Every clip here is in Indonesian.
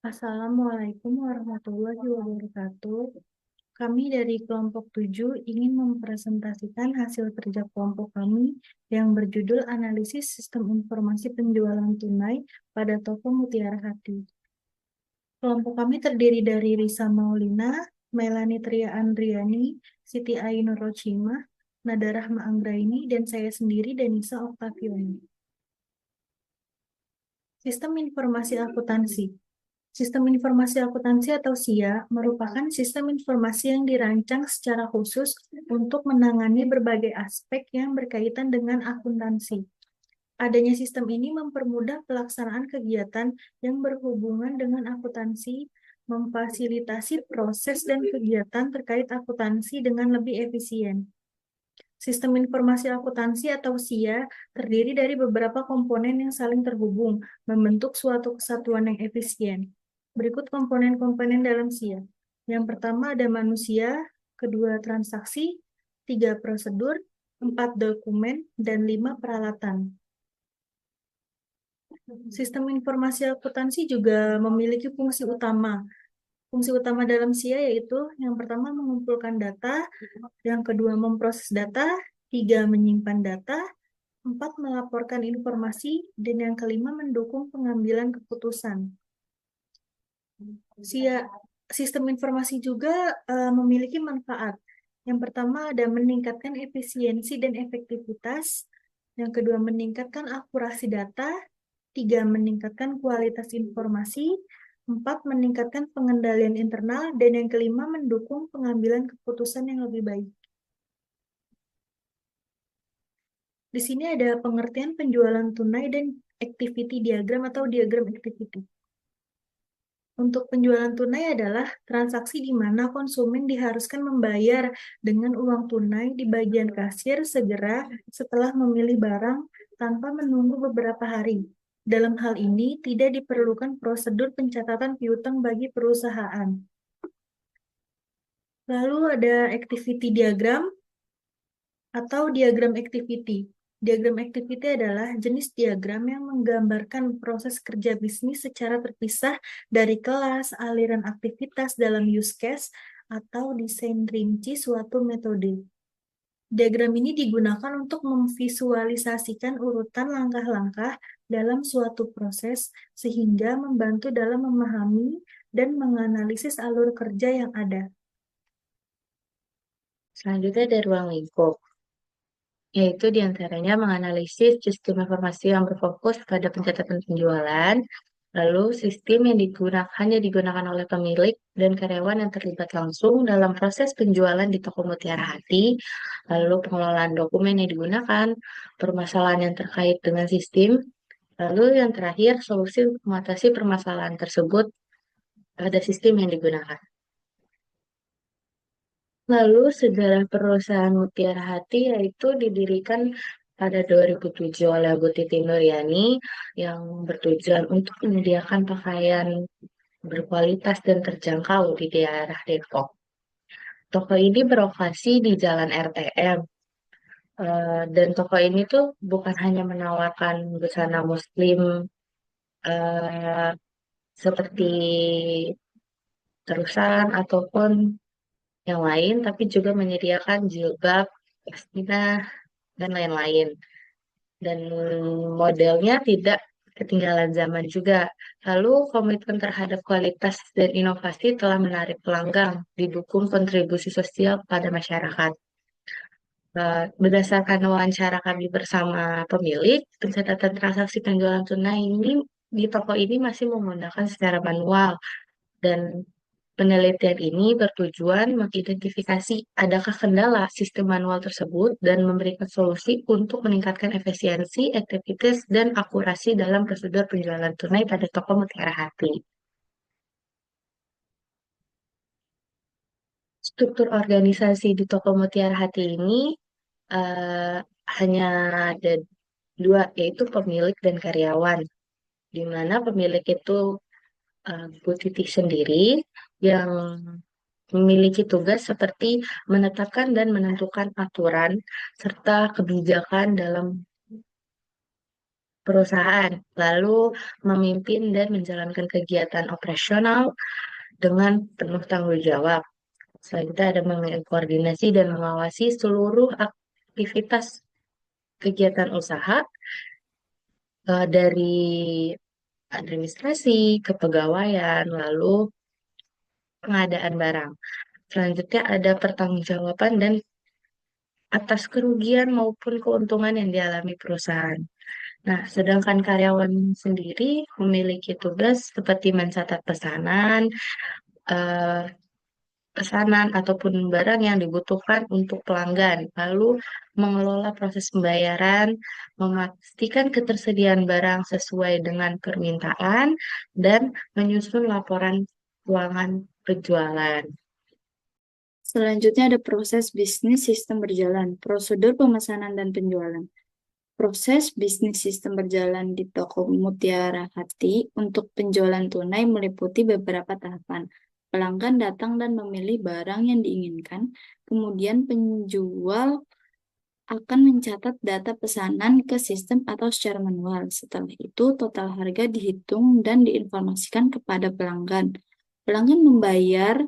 Assalamualaikum warahmatullahi wabarakatuh. Kami dari kelompok 7 ingin mempresentasikan hasil kerja kelompok kami yang berjudul Analisis Sistem Informasi Penjualan Tunai pada Toko Mutiara Hati. Kelompok kami terdiri dari Risa Maulina, Melani Tria Andriani, Siti Ainur Rochima, Nada Rahma Anggraini, dan saya sendiri Denisa Oktaviani. Sistem Informasi Akuntansi. Sistem Informasi Akuntansi atau SIA merupakan sistem informasi yang dirancang secara khusus untuk menangani berbagai aspek yang berkaitan dengan akuntansi. Adanya sistem ini mempermudah pelaksanaan kegiatan yang berhubungan dengan akuntansi, memfasilitasi proses dan kegiatan terkait akuntansi dengan lebih efisien. Sistem Informasi Akuntansi atau SIA terdiri dari beberapa komponen yang saling terhubung, membentuk suatu kesatuan yang efisien. Berikut komponen-komponen dalam SIA. Yang pertama ada manusia, kedua transaksi, tiga prosedur, empat dokumen, dan lima peralatan. Sistem informasi akuntansi juga memiliki fungsi utama. Fungsi utama dalam SIA yaitu yang pertama mengumpulkan data, yang kedua memproses data, tiga menyimpan data, empat melaporkan informasi, dan yang kelima mendukung pengambilan keputusan. Sistem informasi juga memiliki manfaat. Yang pertama ada meningkatkan efisiensi dan efektivitas. Yang kedua meningkatkan akurasi data. Tiga meningkatkan kualitas informasi. Empat meningkatkan pengendalian internal. Dan yang kelima mendukung pengambilan keputusan yang lebih baik. Di sini ada pengertian penjualan tunai dan activity diagram atau diagram activity. Untuk penjualan tunai adalah transaksi di mana konsumen diharuskan membayar dengan uang tunai di bagian kasir segera setelah memilih barang tanpa menunggu beberapa hari. Dalam hal ini, tidak diperlukan prosedur pencatatan piutang bagi perusahaan. Lalu ada activity diagram atau diagram activity. Diagram activity adalah jenis diagram yang menggambarkan proses kerja bisnis secara terpisah dari kelas, aliran aktivitas dalam use case, atau desain rinci suatu metode. Diagram ini digunakan untuk memvisualisasikan urutan langkah-langkah dalam suatu proses sehingga membantu dalam memahami dan menganalisis alur kerja yang ada. Selanjutnya ada ruang lingkup, yaitu diantaranya menganalisis sistem informasi yang berfokus pada pencatatan penjualan, lalu sistem yang digunakan oleh pemilik dan karyawan yang terlibat langsung dalam proses penjualan di toko Mutiara Hati, lalu pengelolaan dokumen yang digunakan, permasalahan yang terkait dengan sistem, lalu yang terakhir solusi untuk mengatasi permasalahan tersebut pada sistem yang digunakan. Lalu sejarah perusahaan Mutiara Hati yaitu didirikan pada 2007 oleh Bu Titi Nuryani yang bertujuan untuk menyediakan pakaian berkualitas dan terjangkau di daerah Depok. Toko ini beroperasi di Jalan RTM. Dan toko ini tuh bukan hanya menawarkan busana muslim eh, seperti terusan ataupun yang lain, tapi juga menyediakan jilbab, pasmina, dan lain-lain. Dan modelnya tidak ketinggalan zaman juga. Lalu komitmen terhadap kualitas dan inovasi telah menarik pelanggan, didukung kontribusi sosial pada masyarakat. Berdasarkan wawancara kami bersama pemilik, pencatatan transaksi penjualan tunai ini di toko ini masih menggunakan secara manual dan penelitian ini bertujuan mengidentifikasi adakah kendala sistem manual tersebut dan memberikan solusi untuk meningkatkan efisiensi, efektivitas, dan akurasi dalam prosedur penjualan tunai pada toko Mutiara Hati. Struktur organisasi di toko Mutiara Hati ini eh, hanya ada dua, yaitu pemilik dan karyawan, di mana pemilik itu Bu Titi sendiri yang memiliki tugas seperti menetapkan dan menentukan aturan serta kebijakan dalam perusahaan, lalu memimpin dan menjalankan kegiatan operasional dengan penuh tanggung jawab. Selanjutnya ada mengkoordinasi dan mengawasi seluruh aktivitas kegiatan usaha dari administrasi, kepegawaian, lalu pengadaan barang. Selanjutnya ada pertanggungjawaban dan atas kerugian maupun keuntungan yang dialami perusahaan. Nah, sedangkan karyawan sendiri memiliki tugas seperti mencatat eh, pesanan ataupun barang yang dibutuhkan untuk pelanggan, lalu mengelola proses pembayaran, memastikan ketersediaan barang sesuai dengan permintaan, dan menyusun laporan keuangan penjualan. Selanjutnya ada proses bisnis sistem berjalan, prosedur pemesanan dan penjualan. Proses bisnis sistem berjalan di toko Mutiara Hati untuk penjualan tunai meliputi beberapa tahapan. Pelanggan datang dan memilih barang yang diinginkan, kemudian penjual akan mencatat data pesanan ke sistem atau secara manual. Setelah itu, total harga dihitung dan diinformasikan kepada pelanggan. Pelanggan membayar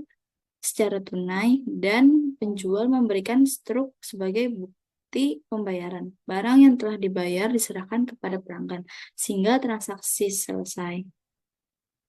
secara tunai dan penjual memberikan struk sebagai bukti pembayaran. Barang yang telah dibayar diserahkan kepada pelanggan sehingga transaksi selesai.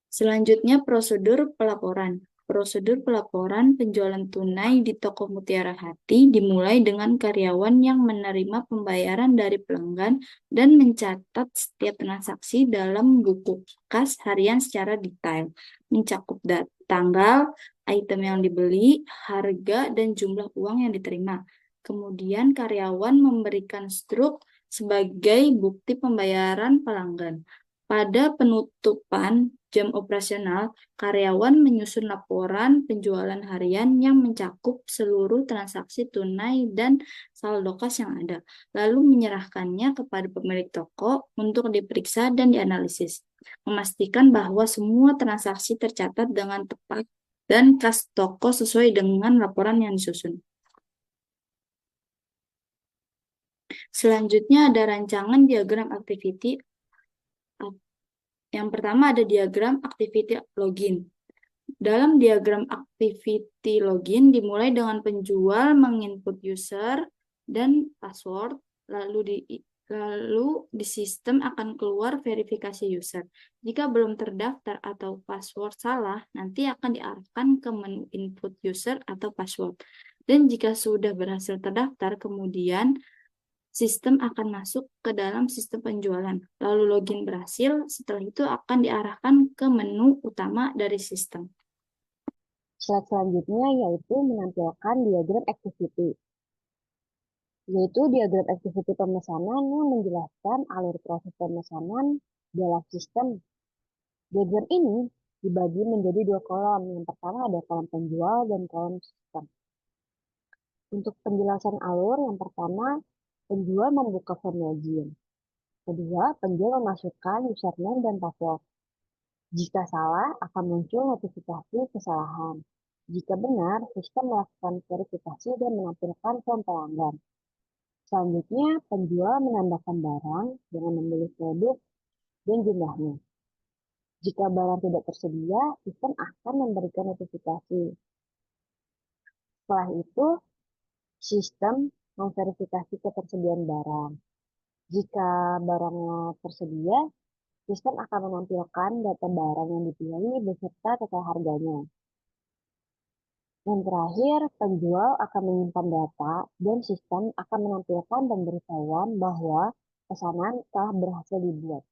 Selanjutnya prosedur pelaporan. Prosedur pelaporan penjualan tunai di toko Mutiara Hati dimulai dengan karyawan yang menerima pembayaran dari pelanggan dan mencatat setiap transaksi dalam buku kas harian secara detail, mencakup tanggal, item yang dibeli, harga, dan jumlah uang yang diterima. Kemudian karyawan memberikan struk sebagai bukti pembayaran pelanggan. Pada penutupan jam operasional, karyawan menyusun laporan penjualan harian yang mencakup seluruh transaksi tunai dan saldo kas yang ada, lalu menyerahkannya kepada pemilik toko untuk diperiksa dan dianalisis, memastikan bahwa semua transaksi tercatat dengan tepat dan kas toko sesuai dengan laporan yang disusun. Selanjutnya ada rancangan diagram activity. Yang pertama ada diagram activity login. Dalam diagram activity login dimulai dengan penjual menginput user dan password, lalu di sistem akan keluar verifikasi user. Jika belum terdaftar atau password salah, nanti akan diarahkan ke menu input user atau password. Dan jika sudah berhasil terdaftar, kemudian sistem akan masuk ke dalam sistem penjualan. Lalu login berhasil, setelah itu akan diarahkan ke menu utama dari sistem. Slide selanjutnya yaitu menampilkan diagram activity. Yaitu diagram activity pemesanan yang menjelaskan alur proses pemesanan dalam sistem. Diagram ini dibagi menjadi dua kolom. Yang pertama ada kolom penjual dan kolom sistem. Untuk penjelasan alur, yang pertama, penjual membuka form login. Kedua, penjual memasukkan username dan password. Jika salah, akan muncul notifikasi kesalahan. Jika benar, sistem melakukan verifikasi dan menampilkan form pelanggan. Selanjutnya, penjual menambahkan barang dengan memilih produk dan jumlahnya. Jika barang tidak tersedia, sistem akan memberikan notifikasi. Setelah itu, sistem memverifikasi ketersediaan barang. Jika barangnya tersedia, sistem akan menampilkan data barang yang dipilih beserta total harganya. Yang terakhir, penjual akan menyimpan data dan sistem akan menampilkan pemberitahuan bahwa pesanan telah berhasil dibuat.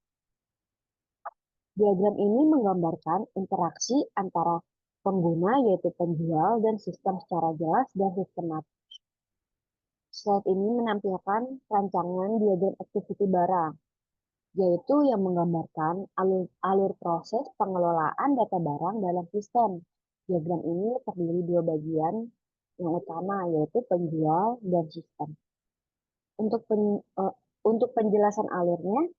Diagram ini menggambarkan interaksi antara pengguna yaitu penjual dan sistem secara jelas dan sistematis. Slide ini menampilkan rancangan diagram activity barang, yaitu yang menggambarkan alur proses pengelolaan data barang dalam sistem. Diagram ini terdiri dua bagian yang utama, yaitu penjual dan sistem. Untuk penjelasan alurnya,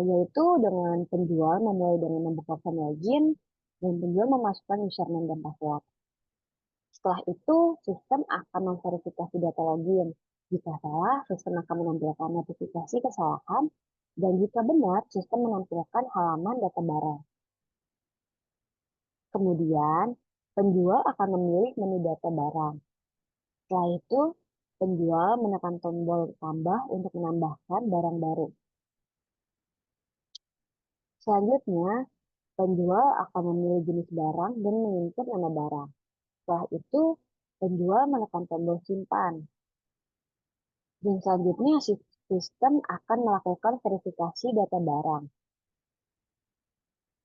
yaitu dengan penjual memulai dengan membuka form login dan penjual memasukkan username dan password. Setelah itu, sistem akan memverifikasi data login. Jika salah, sistem akan menampilkan notifikasi kesalahan Dan jika benar, sistem menampilkan halaman data barang. Kemudian, penjual akan memilih menu data barang. Setelah itu, penjual menekan tombol tambah untuk menambahkan barang baru. Selanjutnya, penjual akan memilih jenis barang dan menginput nama barang. Setelah itu, penjual menekan tombol simpan. Dan selanjutnya, sistem akan melakukan verifikasi data barang.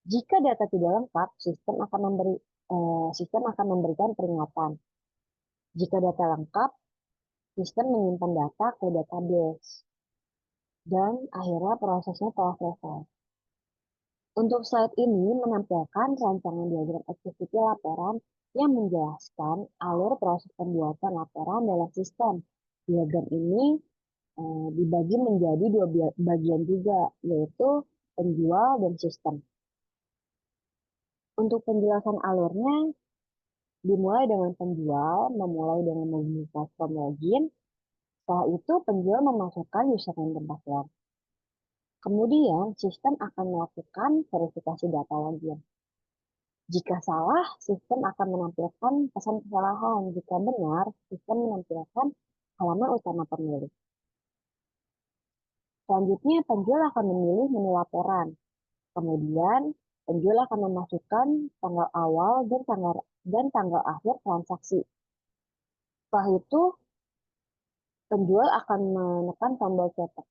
Jika data tidak lengkap, sistem akan memberikan peringatan. Jika data lengkap, sistem menyimpan data ke database. Dan akhirnya prosesnya telah selesai. Untuk slide ini menampilkan rancangan diagram activity laporan yang menjelaskan alur proses pembuatan laporan dalam sistem. Diagram ini dibagi menjadi dua bagian juga, yaitu penjual dan sistem. Untuk penjelasan alurnya, dimulai dengan penjual memulai dengan membuka form login. Setelah itu, penjual memasukkan username dan password. Kemudian, sistem akan melakukan verifikasi data login. Jika salah, sistem akan menampilkan pesan kesalahan. Jika benar, sistem menampilkan halaman utama pemilik. Selanjutnya, penjual akan memilih menu laporan. Kemudian, penjual akan memasukkan tanggal awal dan tanggal akhir transaksi. Setelah itu, penjual akan menekan tombol cetak.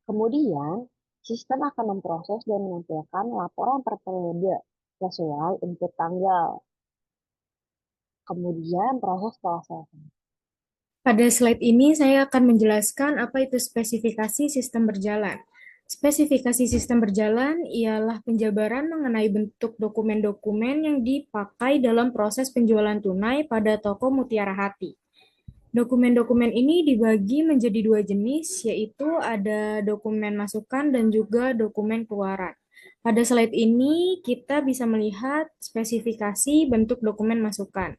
Kemudian, sistem akan memproses dan menampilkan laporan per periode sesuai input tanggal. Kemudian, proses telah selesai. Pada slide ini saya akan menjelaskan apa itu spesifikasi sistem berjalan. Spesifikasi sistem berjalan ialah penjabaran mengenai bentuk dokumen-dokumen yang dipakai dalam proses penjualan tunai pada toko Mutiara Hati. Dokumen-dokumen ini dibagi menjadi dua jenis, yaitu ada dokumen masukan dan juga dokumen keluaran. Pada slide ini kita bisa melihat spesifikasi bentuk dokumen masukan.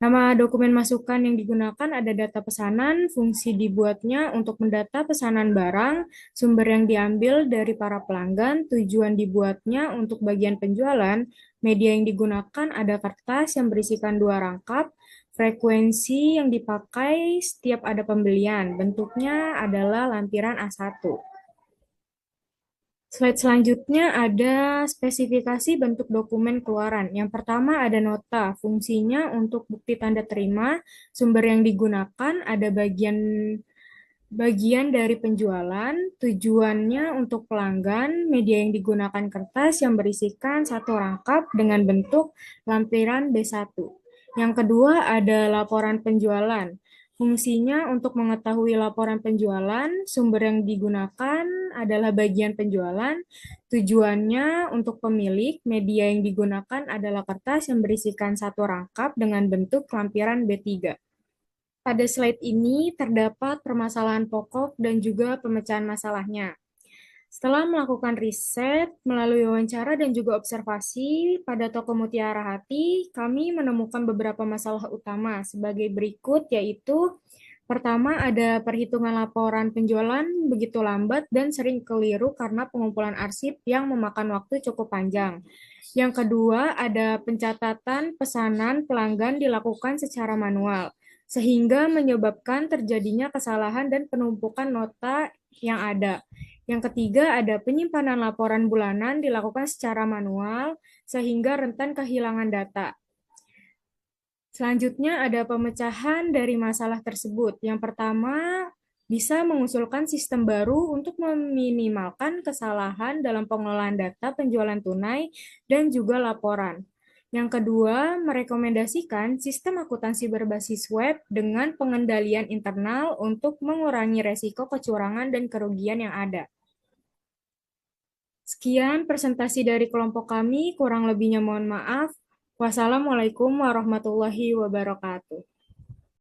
Nama dokumen masukan yang digunakan ada data pesanan, fungsi dibuatnya untuk mendata pesanan barang, sumber yang diambil dari para pelanggan, tujuan dibuatnya untuk bagian penjualan, media yang digunakan ada kertas yang berisikan 2 rangkap, frekuensi yang dipakai setiap ada pembelian, bentuknya adalah lampiran A1. Slide selanjutnya ada spesifikasi bentuk dokumen keluaran. Yang pertama ada nota, fungsinya untuk bukti tanda terima, sumber yang digunakan ada bagian dari penjualan, tujuannya untuk pelanggan, media yang digunakan kertas yang berisikan 1 rangkap dengan bentuk lampiran B1. Yang kedua ada laporan penjualan. Fungsinya untuk mengetahui laporan penjualan, sumber yang digunakan adalah bagian penjualan, tujuannya untuk pemilik, media yang digunakan adalah kertas yang berisikan 1 rangkap dengan bentuk lampiran B3. Pada slide ini terdapat permasalahan pokok dan juga pemecahan masalahnya. Setelah melakukan riset, melalui wawancara dan juga observasi pada toko Mutiara Hati, kami menemukan beberapa masalah utama sebagai berikut, yaitu pertama ada perhitungan laporan penjualan begitu lambat dan sering keliru karena pengumpulan arsip yang memakan waktu cukup panjang. Yang kedua ada pencatatan pesanan pelanggan dilakukan secara manual, sehingga menyebabkan terjadinya kesalahan dan penumpukan nota yang ada. Yang ketiga, ada penyimpanan laporan bulanan dilakukan secara manual, sehingga rentan kehilangan data. Selanjutnya, ada pemecahan dari masalah tersebut. Yang pertama, bisa mengusulkan sistem baru untuk meminimalkan kesalahan dalam pengelolaan data penjualan tunai dan juga laporan. Yang kedua, merekomendasikan sistem akuntansi berbasis web dengan pengendalian internal untuk mengurangi resiko kecurangan dan kerugian yang ada. Sekian presentasi dari kelompok kami, kurang lebihnya mohon maaf. Wassalamualaikum warahmatullahi wabarakatuh.